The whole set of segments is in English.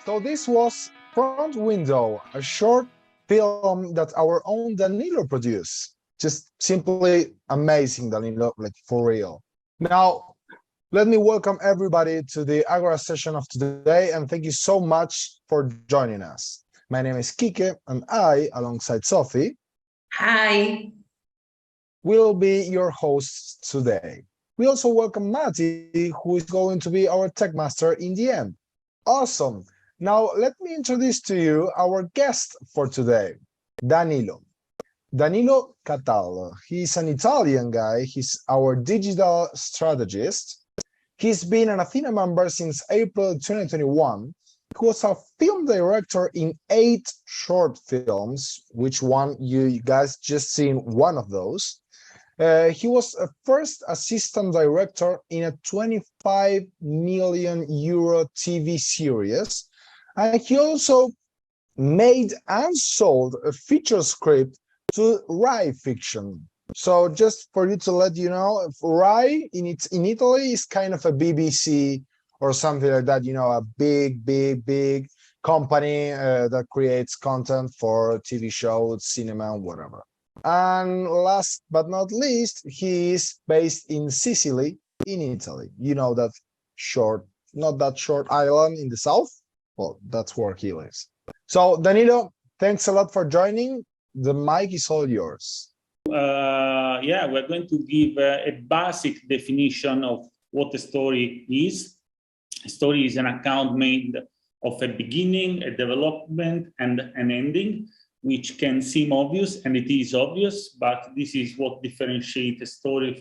So this was Front Window, a short film that our own Danilo produced. Just simply amazing, Danilo, like for real. Now, let me welcome everybody to the Agora session of today, and thank you so much for joining us. My name is Kike, and I, alongside Sophie, Hi. will be your hosts today. We also welcome Mati, who is going to be our tech master in the end. Awesome. Now, let me introduce to you our guest for today, Danilo. Danilo Cataldo. He's an Italian guy. He's our digital strategist. He's been an Athyna member since April 2021. He was a film director in 8 short films, which one you guys just seen one of those. He was a first assistant director in a 25 million euro TV series. And he also made and sold a feature script to Rai Fiction. So just for you to let you know, Rai in Italy is kind of a BBC or something like that, a big company that creates content for TV shows, cinema, whatever. And last but not least, he is based in Sicily, in Italy. You know that not that short island in the south? Well, that's where he lives. So, Danilo, thanks a lot for joining. The mic is all yours. Yeah, we're going to give a basic definition of what a story is. A story is an account made of a beginning, a development, and an ending, which can seem obvious, and it is obvious, but this is what differentiates a story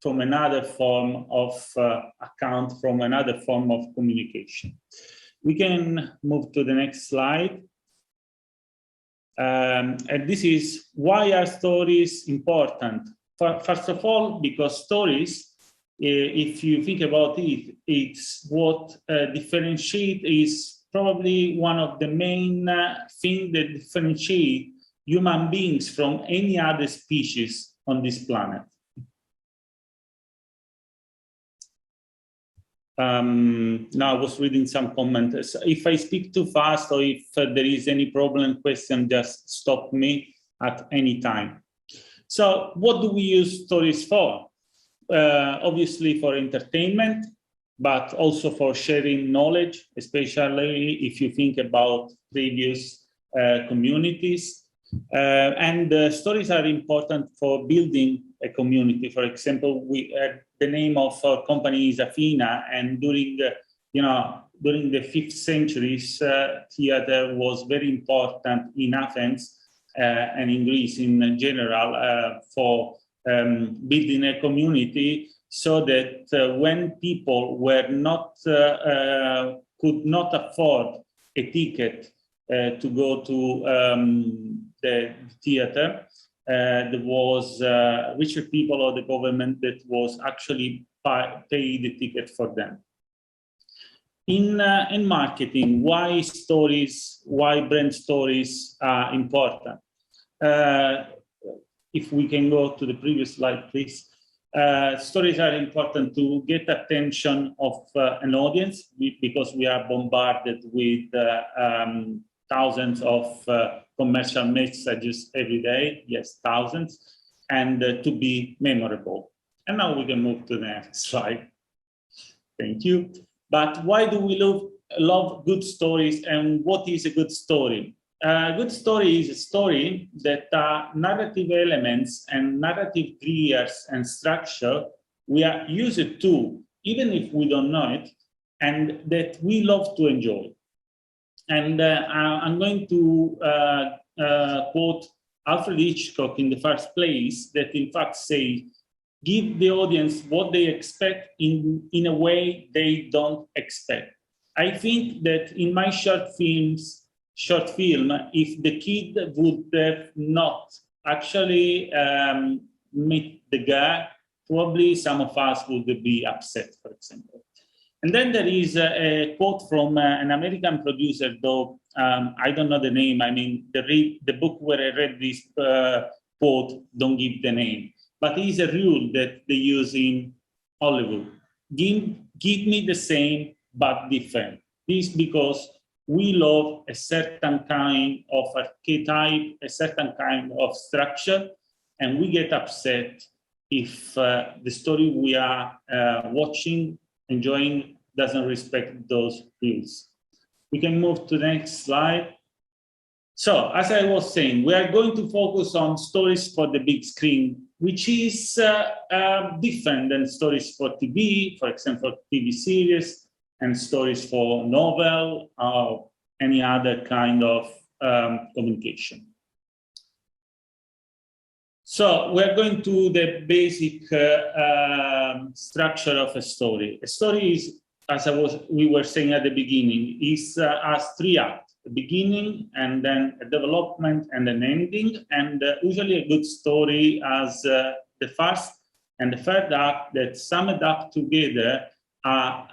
from another form of account, from another form of communication. We can move to the next slide. And this is why are stories important? First of all, because stories, if you think about it, it's what differentiate is probably one of the main things that differentiate human beings from any other species on this planet. Now I was reading some comments. If I speak too fast or if there is any problem, question, just stop me at any time. So what do we use stories for? Obviously for entertainment, but also for sharing knowledge, especially if you think about previous communities. And stories are important for building a community. For example, the name of our company is Athyna, and during the 5th centuries, theater was very important in Athens and in Greece in general for building a community, so that when people could not afford a ticket to go to the theater, there was richer people or the government that was actually pay the ticket for them. In marketing, why brand stories are important? If we can go to the previous slide, please. Stories are important to get attention of an audience because we are bombarded with thousands of commercial messages every day, yes, thousands, and to be memorable. And now we can move to the next slide. Thank you. But why do we love good stories, and what is a good story? A good story is a story that narrative elements and narrative layers and structure we are used to, even if we don't know it, and that we love to enjoy. And I'm going to quote Alfred Hitchcock in the first place, that in fact say, give the audience what they expect in a way they don't expect. I think that in my short film, if the kid would have not actually meet the guy, probably some of us would be upset, for example. And then there is a quote from an American producer, though I don't know the name. I mean, the book where I read this quote don't give the name. But it is a rule that they use in Hollywood. Give me the same, but different. This because we love a certain kind of archetype, a certain kind of structure, and we get upset if the story we are watching, enjoying, doesn't respect those rules. We can move to the next slide. So, as I was saying, we are going to focus on stories for the big screen, which is different than stories for TV, for example, TV series, and stories for novel or any other kind of communication. So we're going to the basic structure of a story. A story is, as we were saying at the beginning, is has three acts: a beginning, and then a development, and an ending. And usually a good story has the first and the third act that summed up together are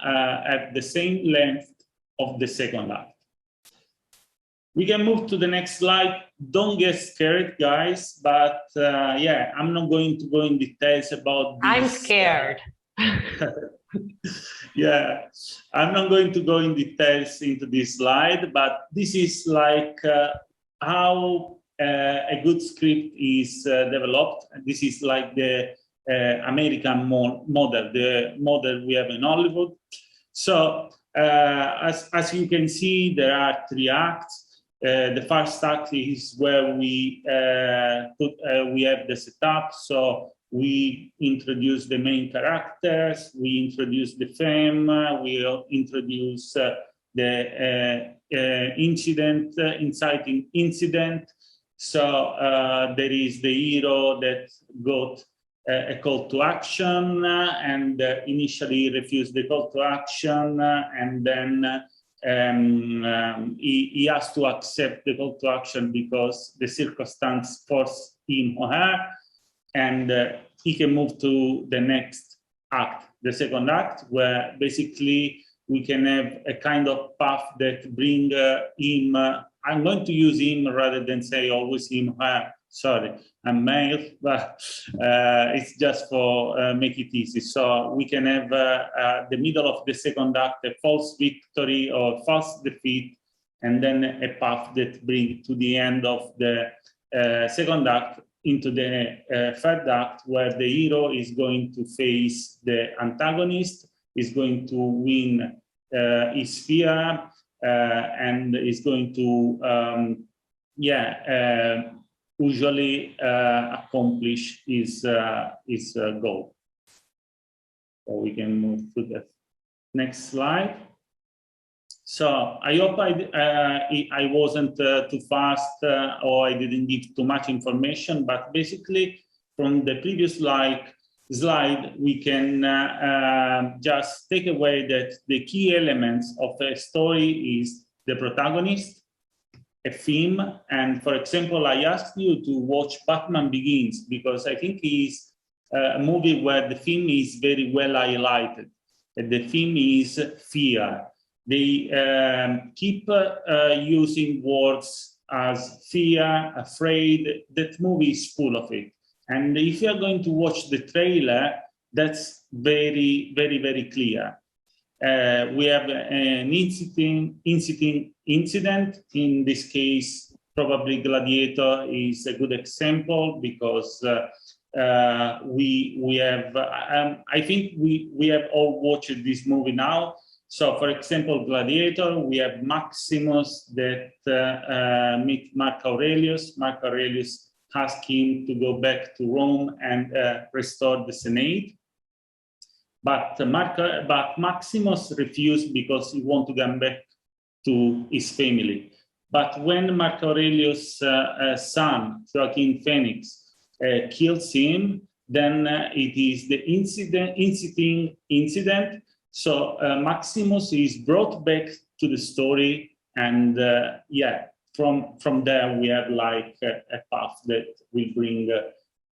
at the same length of the second act. We can move to the next slide. Don't get scared, guys, but yeah, I'm not going to go in details about this. I'm scared. Yeah, I'm not going to go in details into this slide, but this is like how a good script is developed. This is like the American model, the model we have in Hollywood. So as you can see, there are three acts. The first act is where we have the setup. So we introduce the main characters, we introduce the theme, we introduce the incident, inciting incident. So there is the hero that got a call to action and initially refused the call to action, and then he has to accept the call to action because the circumstance forced him or her, and he can move to the next act, the second act, where basically we can have a kind of path that bring him, I'm going to use him rather than say always him or her. Sorry, I'm male, but it's just for make it easy. So we can have the middle of the second act, a false victory or false defeat, and then a path that brings to the end of the second act into the third act, where the hero is going to face the antagonist, is going to win his fear, and is going to, usually accomplish his goal. So we can move to the next slide. So I hope I wasn't too fast or I didn't give too much information, but basically from the previous slide, we can just take away that the key elements of a story is the protagonist, a theme, and for example, I asked you to watch Batman Begins because I think it's a movie where the theme is very well highlighted. The theme is fear. They keep using words as fear, afraid. That movie is full of it. And if you are going to watch the trailer, that's very, very, very clear. We have an incident. In this case, probably Gladiator is a good example because we have, I think we have all watched this movie now. So, for example, Gladiator, we have Maximus that meet Mark Aurelius. Mark Aurelius asked him to go back to Rome and restore the Senate. But Maximus refused because he wanted to come back to his family. But when Mark Aurelius' son, Joaquin Phoenix, kills him, then it is the incident. So Maximus is brought back to the story, and from there we have like a path that will bring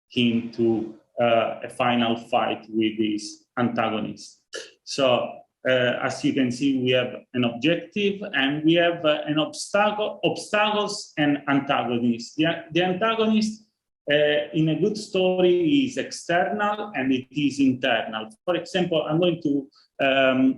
him to a final fight with his antagonist. So as you can see, we have an objective and we have an obstacles and antagonists. The antagonist in a good story is external and it is internal. For example, I'm going to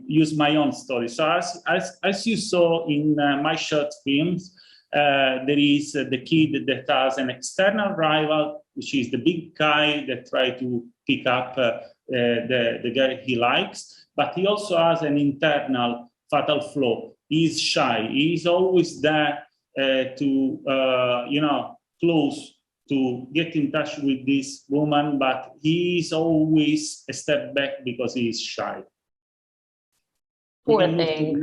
use my own story. So as you saw in my short films, there is the kid that has an external rival, which is the big guy that tries to pick up the girl he likes, but he also has an internal fatal flaw. He's shy. He's always there to, close to get in touch with this woman, but he's always a step back because he is shy. Poor thing.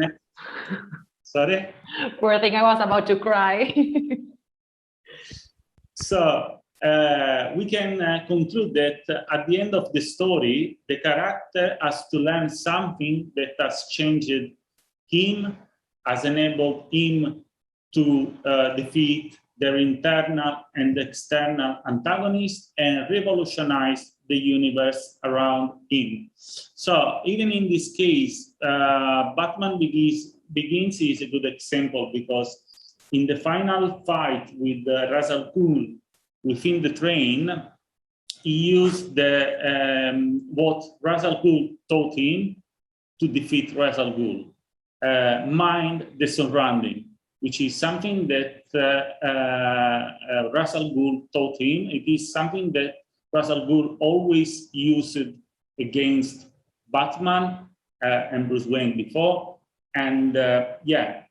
Sorry? Poor thing, I was about to cry. So we can conclude that at the end of the story, the character has to learn something that has changed him, has enabled him to defeat their internal and external antagonists and revolutionize the universe around him. So even in this case, Batman Begins is a good example because in the final fight with Ra's al Ghul within the train, he used what Ra's al Ghul taught him to defeat Ra's al Ghul. Mind the surrounding, which is something that Ra's al Ghul taught him. It is something that Ra's al Ghul always used against Batman and Bruce Wayne before. And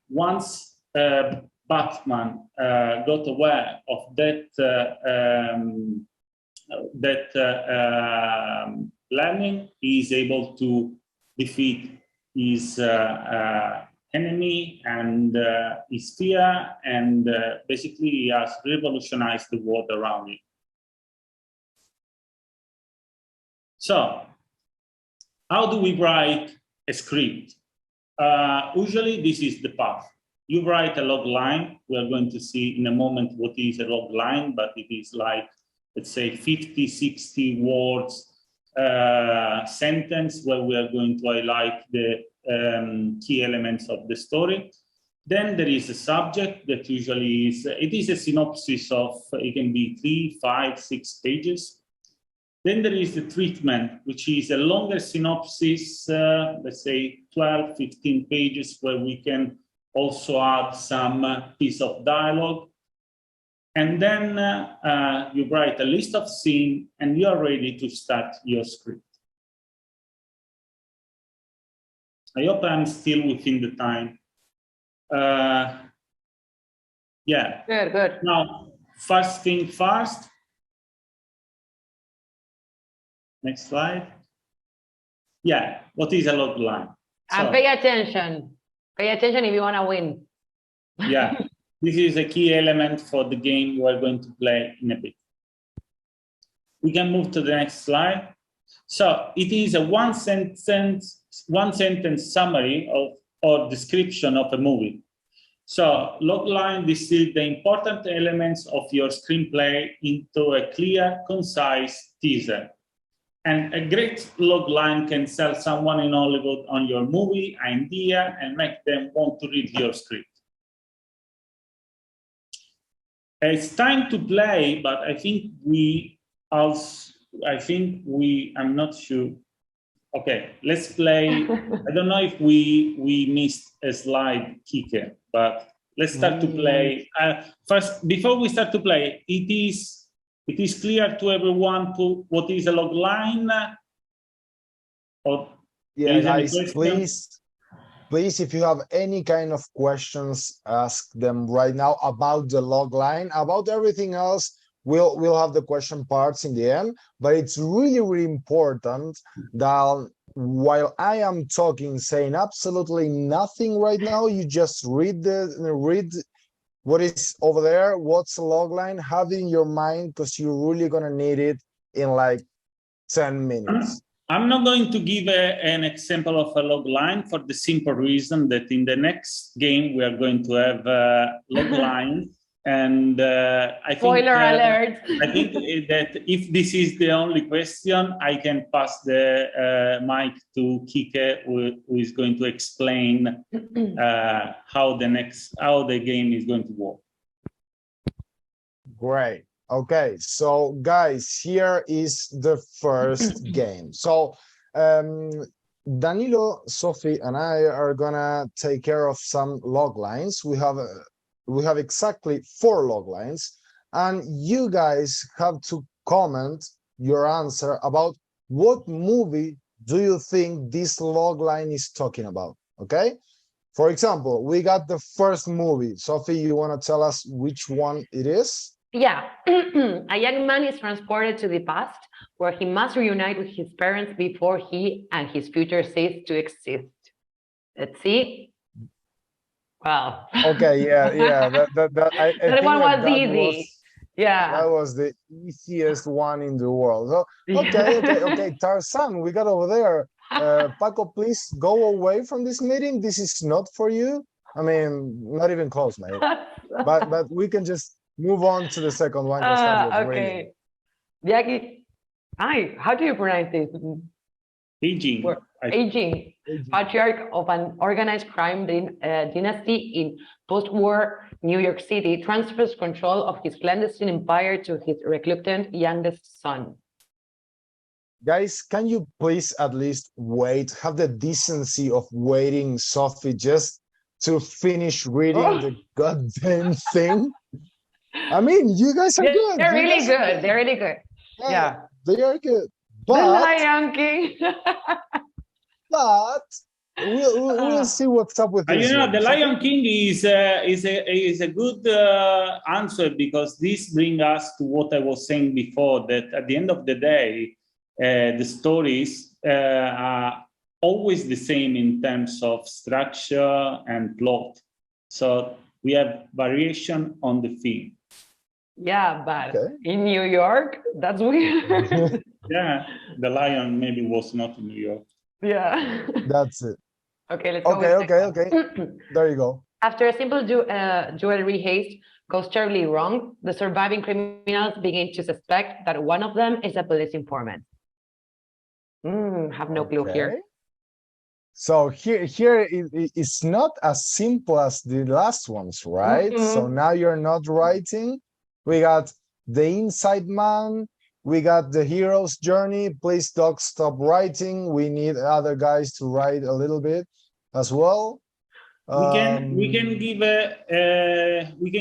once Batman got aware of that learning, he is able to defeat his enemy and his fear, and basically he has revolutionized the world around him. So, how do we write a script? Usually this is the path. You write a log line. We are going to see in a moment what is a log line, but it is like, let's say 50, 60 words sentence where we are going to highlight the key elements of the story. Then there is a subject that usually is, it is a synopsis of, it can be 3, 5, 6 pages. Then there is the treatment, which is a longer synopsis, let's say 12, 15 pages, where we can also add some piece of dialogue. And then you write a list of scenes and you are ready to start your script. I hope I'm still within the time. Yeah. Good, good. Now, first thing first. Next slide. Yeah, what is a log line? And pay attention. Pay attention if you want to win. Yeah, this is a key element for the game we are going to play in a bit. We can move to the next slide. So it is a one sentence summary of or description of a movie. So logline distills the important elements of your screenplay into a clear, concise teaser. And a great logline can sell someone in Hollywood on your movie idea and make them want to read your script. It's time to play, but I think I'm not sure. Okay, let's play. I don't know if we missed a slide, Kike, but let's start to play. First, before we start to play, it is clear to everyone what is a log line? Or yeah, guys, please, if you have any kind of questions, ask them right now about the log line. About everything else, we'll have the question parts in the end. But it's really, really important that while I am talking, saying absolutely nothing right now, you just read what is over there, what's a log line, have it in your mind, because you're really gonna need it in like 10 minutes. I'm not going to give an example of a log line for the simple reason that in the next game we are going to have log line, and I think spoiler alert. I think that if this is the only question, I can pass the mic to Kike, who is going to explain how the game is going to work. Great. Okay, so guys, here is the first game. So um, Danilo, Sophie, and I are gonna take care of some log lines. We have exactly 4 log lines, and you guys have to comment your answer about what movie do you think this log line is talking about. Okay. For example, we got the first movie. Sophie, you want to tell us which one it is? Yeah, a young man is transported to the past where he must reunite with his parents before he and his future cease to exist. Let's see. Well, Okay, yeah. I that think one was that easy. Yeah. was the easiest one in the world. So, Yeah. okay. Tarzan, we got over there. Paco, please go away from this meeting. This is not for you. I mean, not even close, mate. But we can just move on to the second one because that was really. Okay. Jackie, hi, how do you pronounce this? Aging. Word? Aging, Aging. patriarch of an organized crime dynasty in post-war New York City, transfers control of his clandestine empire to his reluctant youngest son. Guys, can you please at least wait? Have the decency of waiting, Sophie, just to finish reading the goddamn thing. I mean, you guys are good. They're You really guys are good. They're really good. Yeah. They are good. The But Lion King. we'll see what's up with this. You know, one. the Sophie? Lion King is a good answer because this brings us to what I was saying before, that at the end of the day, the stories are always the same in terms of structure and plot. So we have variation on the theme. Yeah, but Okay. in New York, that's weird. Yeah, the lion maybe was not in New York. Yeah. That's it. Okay, let's go with Okay. There you go. After a simple jewelry heist goes terribly wrong, the surviving criminals begin to suspect that one of them is a police informant. Have no clue here. Okay. So here it's not as simple as the last ones, right? So now you're not writing. We got the inside man. We got the hero's journey. Please don't stop writing. We need other guys to write a little bit as well. We can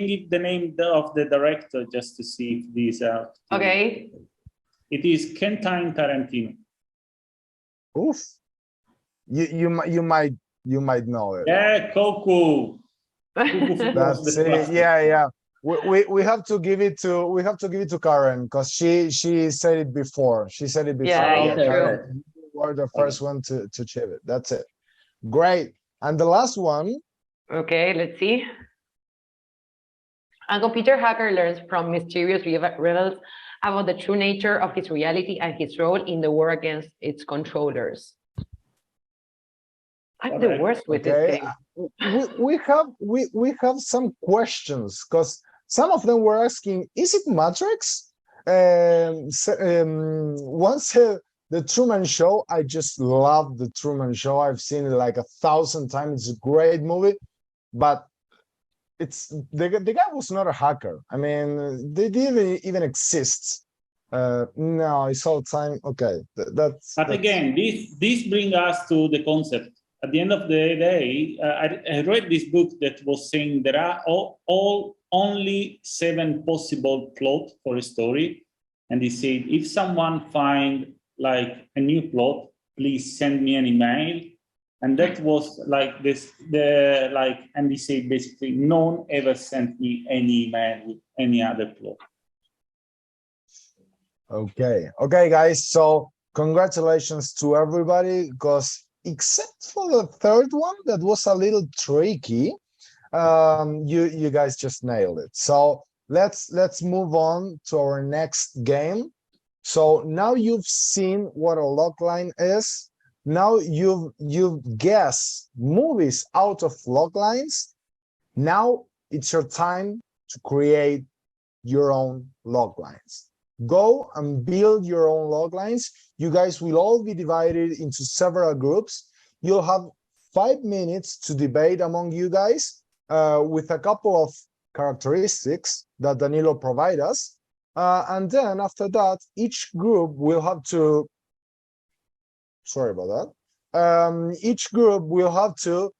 give the name of the director just to see if these are. Okay. It is Quentin Tarantino. Oof. You might know it. Yeah, Coco. That's it. Yeah. We have to give it to Karen because she said it before. She said it before. Yeah, Karen, you were the first one to chip it. That's it. Great. And the last one. Okay, let's see. A computer hacker learns from mysterious rebels about the true nature of his reality and his role in the war against its controllers. I'm the worst with this game. We have some questions because some of them were asking, is it Matrix? Once the Truman Show, I just love the Truman Show. I've seen it like 1,000 times. It's a great movie, but it's the guy was not a hacker. I mean, they didn't even exist. No, it's all time. Okay, that's. But again, this brings us to the concept. At the end of the day, I read this book that was saying there are only 7 possible plots for a story, and he said if someone find like a new plot, please send me an email. And that was like this, and he said basically, no one ever sent me any email with any other plot. Okay, guys. So congratulations to everybody, because except for the third one, that was a little tricky. You guys just nailed it. So let's move on to our next game. So now you've seen what a logline is. Now you've guessed movies out of loglines. Now it's your time to create your own loglines. Go and build your own loglines. You guys will all be divided into several groups. You'll have 5 minutes to debate among you guys with a couple of characteristics that Danilo provides us. And then after that, each group will have to, sorry about that. Each group will have to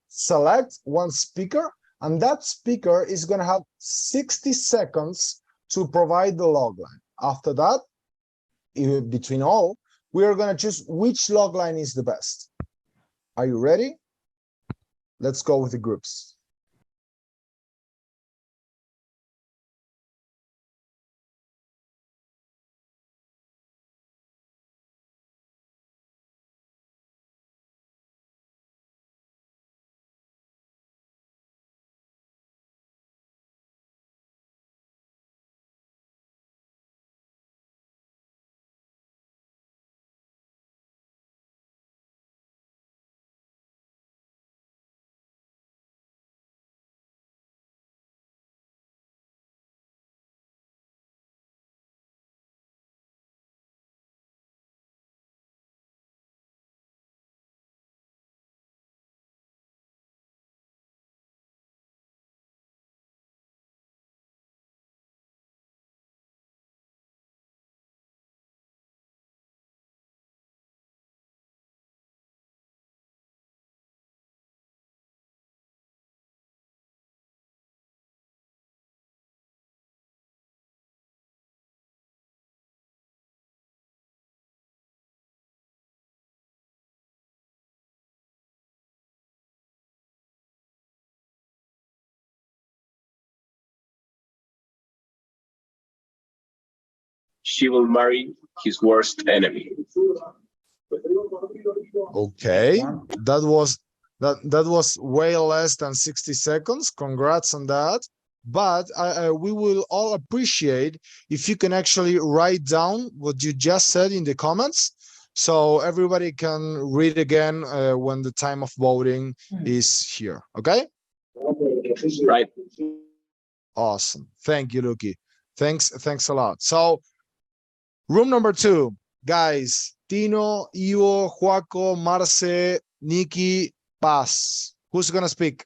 select one speaker, and that speaker is going to have 60 seconds to provide the logline. After that, between all, we are going to choose which logline is the best. Are you ready? Let's go with the groups. She will marry his worst enemy. Okay, that was way less than 60 seconds. Congrats on that. But we will all appreciate if you can actually write down what you just said in the comments, so everybody can read again when the time of voting is here. Okay? Right. Awesome. Thank you, Luki. Thanks a lot. So room number 2, guys. Tino, Ivo, Joaco, Marce, Nikki, Paz. Who's gonna speak?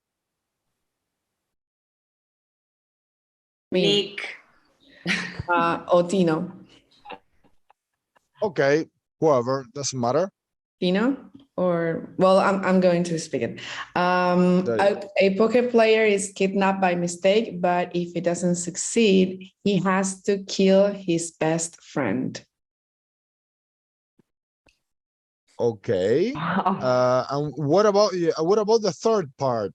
Me. Nick. Or Tino. Okay, whoever, doesn't matter. Tino? Or, well, I'm going to speak it. A poker player is kidnapped by mistake, but if he doesn't succeed, he has to kill his best friend. Okay. And what about the third part?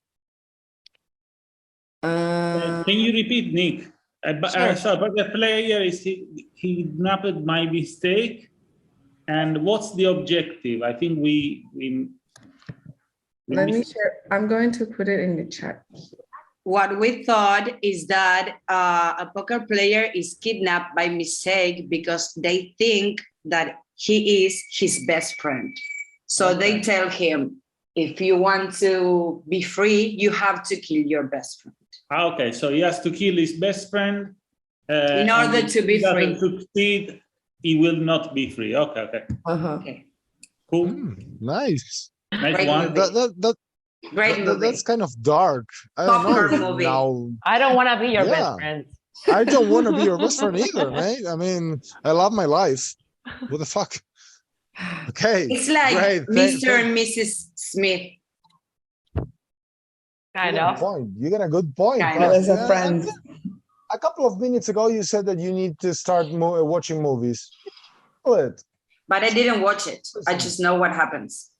Can you repeat, Nick? Sure. But the player is he kidnapped by mistake, and what's the objective? I think we Let me share. I'm going to put it in the chat. What we thought is that a poker player is kidnapped by mistake because they think that he is his best friend. So they tell him, if you want to be free, you have to kill your best friend. Okay, so he has to kill his best friend In order and to be if he doesn't free. succeed, he will not be free. Okay. Okay. Cool. Nice. Nice Great one. movie. Great movie. That's kind of dark. I don't Popcorn know. movie. Now, I don't want to be your Yeah. best friend. I don't want to be your best friend either, mate. I mean, I love my life. What the fuck? Okay. It's like great. Mr. and Mrs. Smith. Kind You got a of. point. You got a good point. Kind But of. as a friend. A couple of minutes ago, you said that you need to start watching movies. Good. But I didn't watch it. I just know what happens.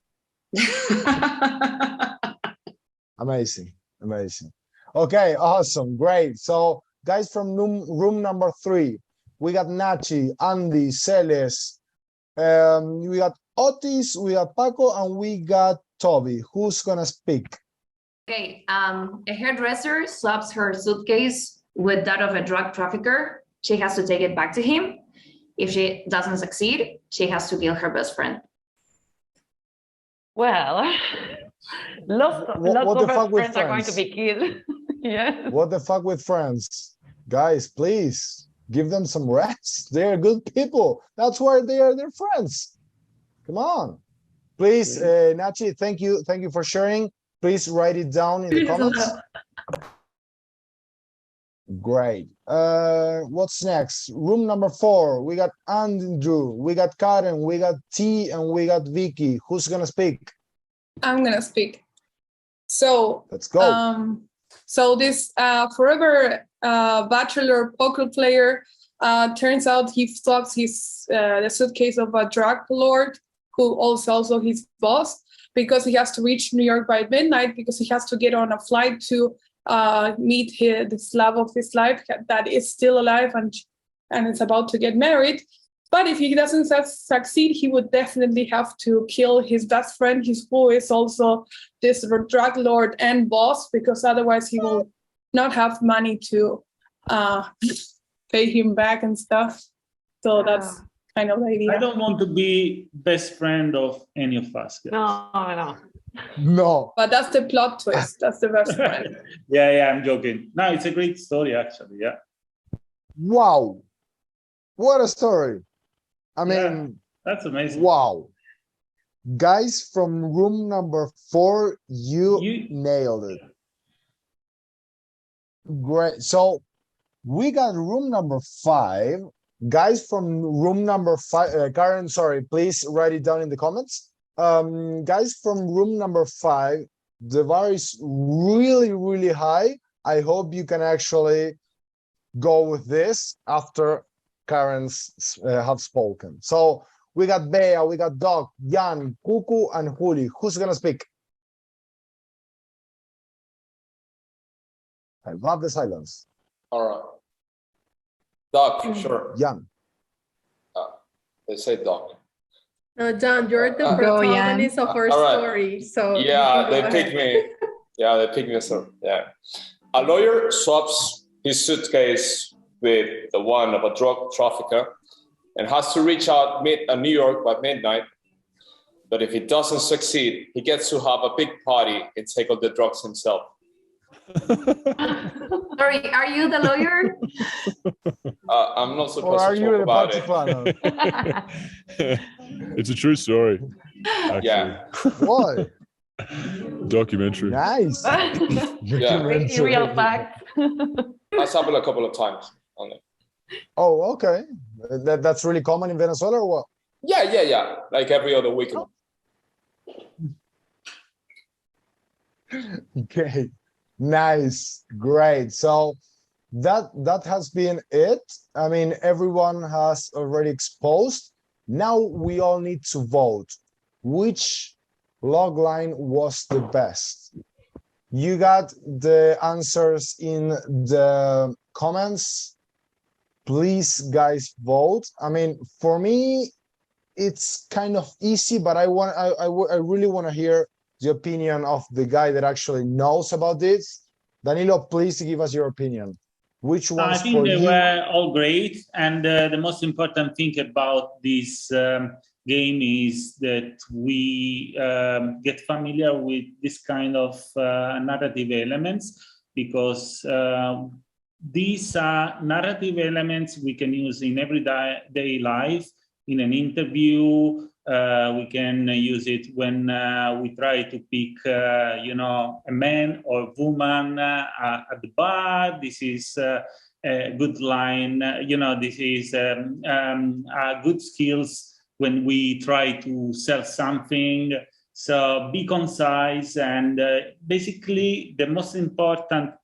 Amazing. Okay, awesome, great. So, guys, from room number 3, we got Nachi, Andy, Celes, we got Otis, we got Paco, and we got Toby. Who's gonna speak? Okay, a hairdresser swaps her suitcase with that of a drug trafficker. She has to take it back to him. If she doesn't succeed, she has to kill her best friend. Well, lots What the of fuck her with friends are going to friends? be killed. Yeah. What the fuck with friends? Guys, please give them some rest. They're good people. That's why they are their friends. Come on. Please, Nachi, thank you for sharing. Please write it down in the comments. Great. What's next? Room number 4. We got Andrew, we got Karen, we got T, and we got Vicky. Who's gonna speak? I'm gonna speak. So, Let's go. so this forever bachelor poker player turns out he stocks the suitcase of a drug lord who also his boss, because he has to reach New York by midnight, because he has to get on a flight to meet this love of his life that is still alive and is about to get married. But if he doesn't succeed, he would definitely have to kill his best friend, who is also this drug lord and boss, because otherwise he will not have money to pay him back and stuff. So that's kind of the idea. I don't want to be best friend of any of us, guys. No. No. But that's the plot twist. That's the best friend. Yeah, I'm joking. No, it's a great story, actually. Yeah. Wow. What a story. I mean, that's amazing. Wow. Guys from room number 4, you nailed it. Great. So we got room number 5. Guys from room number 5, Karen, sorry, please write it down in the comments. Guys from room number 5, the bar is really, really high. I hope you can actually go with this after Karen's have spoken. So we got Bea, we got Doc, Jan, Kuku, and Juli. Who's gonna speak? I love the silence. All right. Doc, sure. Jan. They say Doc. No, John, you're the Go, Jan. protagonist of our All right. story. So Yeah, they go picked ahead. me. Yeah, they picked me. So yeah, a lawyer swaps his suitcase with the one of a drug trafficker and has to reach out New York by midnight. But if he doesn't succeed, he gets to have a big party and take all the drugs himself. Sorry, are you the lawyer? I'm not Or supposed are to you talk the about party it. planner? It's a true story. Actually. Yeah. Why? Documentary. Nice. In real fact. That's happened a couple of times. Oh, okay. That's really common in Venezuela or what? Yeah. Like every other weekend. Okay. Nice. Great. So that has been it. I mean, everyone has already exposed. Now we all need to vote. Which log line was the best? You got the answers in the comments. Please, guys, vote. I mean, for me, it's kind of easy, but I really want to hear the opinion of the guy that actually knows about this. Danilo, please give us your opinion. Which ones I think for they you? were all great. And the most important thing about this game is that we get familiar with this kind of narrative elements, because these are narrative elements we can use in everyday life, in an interview. We can use it when we try to pick, a man or woman at the bar. This is a good line. This is good skills when we try to sell something. So be concise, and basically the most important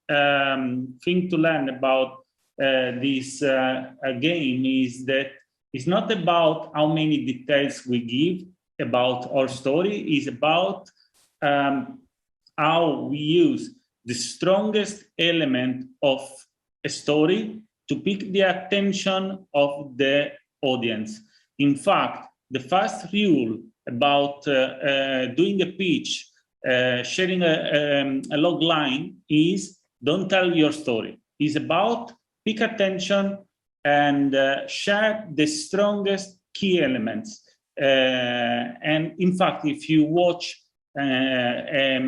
thing to learn about this game is that it's not about how many details we give about our story. It's about how we use the strongest element of a story to pick the attention of the audience. In fact, the first rule about doing a pitch, sharing a log line, is don't tell your story. It's about pick attention and share the strongest key elements. And in fact, if you watch a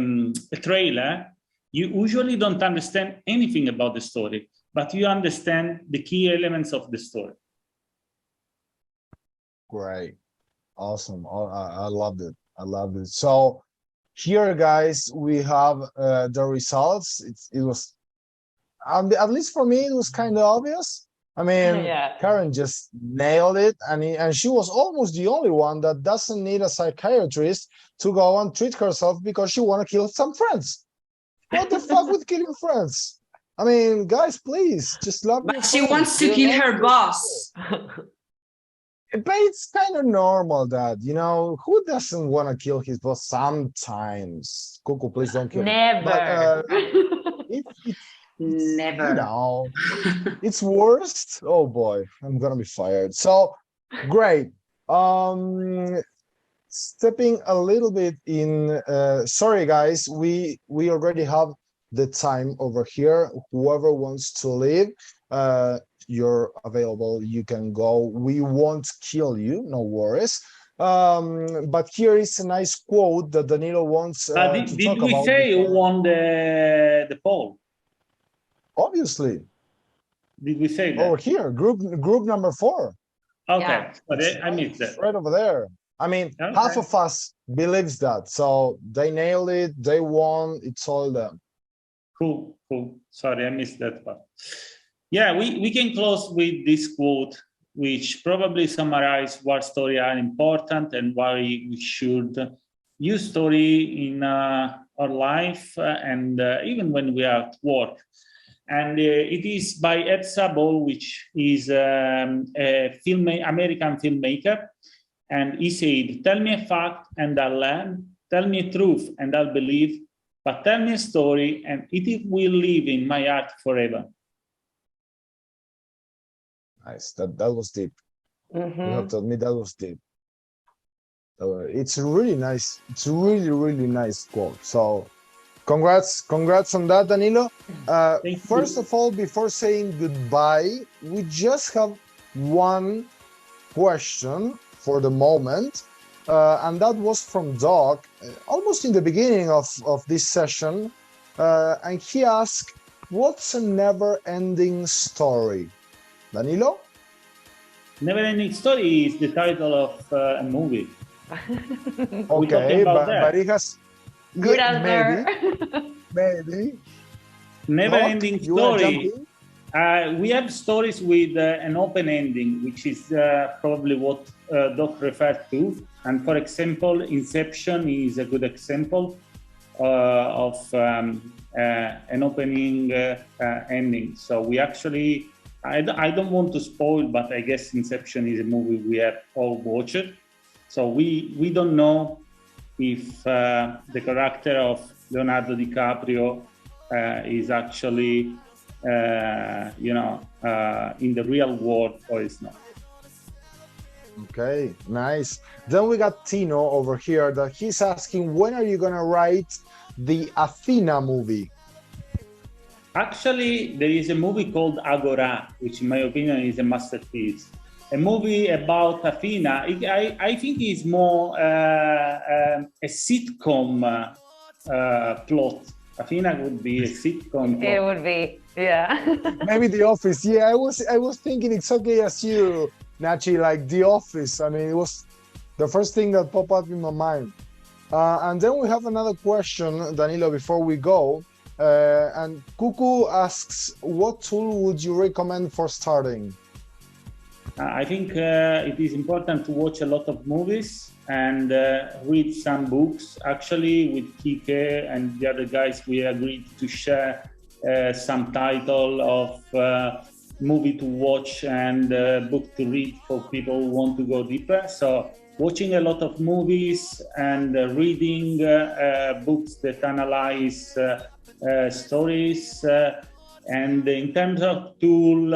trailer, you usually don't understand anything about the story, but you understand the key elements of the story. Great. Awesome. I loved it. I loved it. So here, guys, we have the results. It was at least for me, it was kind of obvious. I mean, Yeah. Karen just nailed it, and she was almost the only one that doesn't need a psychiatrist to go and treat herself because she want to kill some friends. What the fuck with killing friends? I mean, guys, please just love your But she friends. wants to They're kill not her your boss. But it's kind of normal that, who doesn't want to kill his boss sometimes? Cuckoo, please don't kill him. Never. But it's Never. it's worst. Oh boy, I'm gonna be fired. So great. Stepping a little bit in. Sorry, guys, we already have the time over here. Whoever wants to leave, you're available. You can go. We won't kill you. No worries. But here is a nice quote that Danilo wants to Did talk we about. say who before. won the poll? Obviously, Did we say that? over here, group number 4. Okay, Yeah. sorry, I missed that. Right over there. I mean, Okay. half of us believes that. So they nailed it. They won. It's all them. Cool. Sorry, I missed that part. Yeah, we can close with this quote, which probably summarizes what stories are important and why we should use story in our life and even when we are at work. And it is by Ed Sabol, which is a American filmmaker. And he said, "Tell me a fact and I'll learn. Tell me a truth and I'll believe. But tell me a story and it will live in my heart forever." Nice. That was deep. You have to admit that was deep. It's really nice. It's really nice quote. So congrats on that, Danilo. First of all, before saying goodbye, we just have one question for the moment. And that was from Doc, almost in the beginning of this session. And he asked, what's a never-ending story? Danilo? Never-ending Story is the title of a movie. Okay, but it has... Good yeah, answer. Maybe. Never-ending Doc, you wanna jump Story. in? We have stories with an open ending, which is probably what Doc referred to. And for example, Inception is a good example of an opening ending. So we actually, I don't want to spoil, but I guess Inception is a movie we have all watched. So we don't know if the character of Leonardo DiCaprio is actually in the real world or is not. Okay, nice. Then we got Tino over here that he's asking, when are you gonna write the Athyna movie? Actually, there is a movie called Agora, which in my opinion is a masterpiece. A movie about Athyna. I think it's more a sitcom plot. Athyna would be a sitcom plot. It would be, yeah. Maybe The Office. Yeah, I was thinking it's okay as you, Nachi, like The Office. I mean, it was the first thing that popped up in my mind. And then we have another question, Danilo, before we go. And Cuckoo asks, what tool would you recommend for starting? I think it is important to watch a lot of movies and read some books. Actually, with Kike and the other guys, we agreed to share some title of movie to watch and book to read for people who want to go deeper. So watching a lot of movies and reading books that analyze stories. And in terms of tool,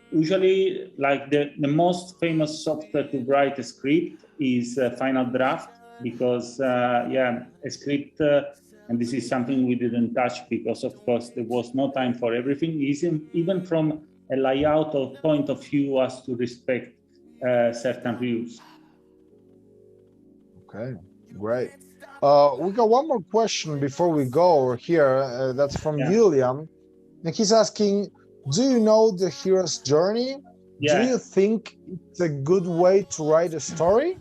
usually like the most famous software to write a script is Final Draft, because a script, and this is something we didn't touch because of course there was no time for everything, even from a layout or point of view has to respect certain rules. Okay, great. We got one more question before we go over here. That's from William. And he's asking, do you know the hero's journey? Yeah. Do you think it's a good way to write a story?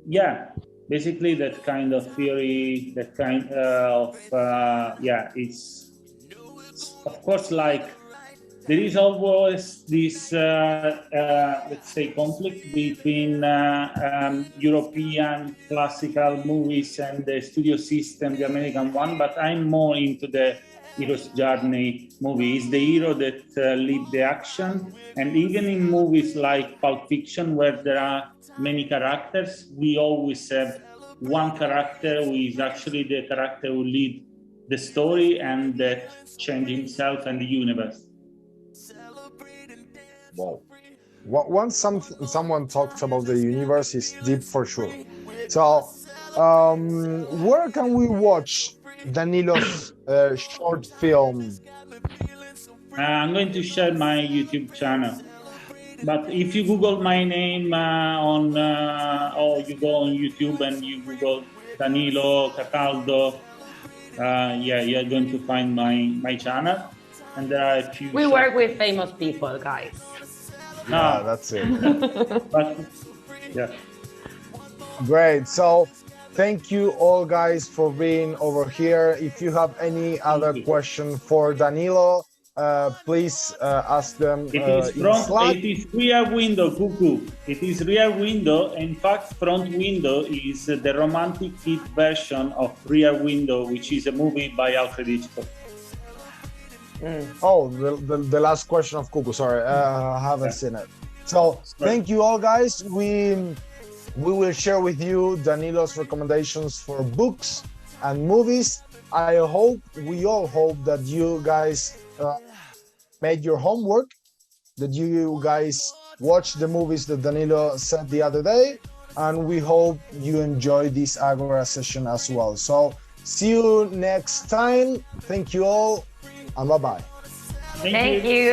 Yeah, basically that kind of theory, that kind of, it's of course, like there is always this, let's say, conflict between European classical movies and the studio system, the American one, but I'm more into the hero's journey movie. It's the hero that lead the action. And even in movies like Pulp Fiction, where there are many characters, we always have one character who is actually the character who lead the story and that change himself and the universe. Wow. Once someone talks about the universe, it's deep for sure. So, where can we watch Danilo's short film? I'm going to share my YouTube channel. But if you Google my name or you go on YouTube and you Google Danilo Cataldo, you're going to find my channel. And there are a few. We work with famous people, guys. Yeah, that's it. But, yeah. Great. So, thank you all guys for being over here. If you have any other question for Danilo, please ask them. It is rear window, Cuckoo. It is rear window. In fact, front window is the romantic kid version of Rear Window, which is a movie by Alfred Hitchcock. Oh, the last question of Cuckoo. Sorry, I haven't seen it. So thank you all guys. We will share with you Danilo's recommendations for books and movies. We all hope that you guys made your homework, that you guys watched the movies that Danilo said the other day, and we hope you enjoy this Agora session as well. So see you next time. Thank you all, and bye-bye. Thank you.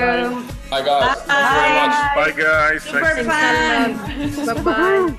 Bye guys. Thank you very much. Bye, guys. Super fun. Bye-bye.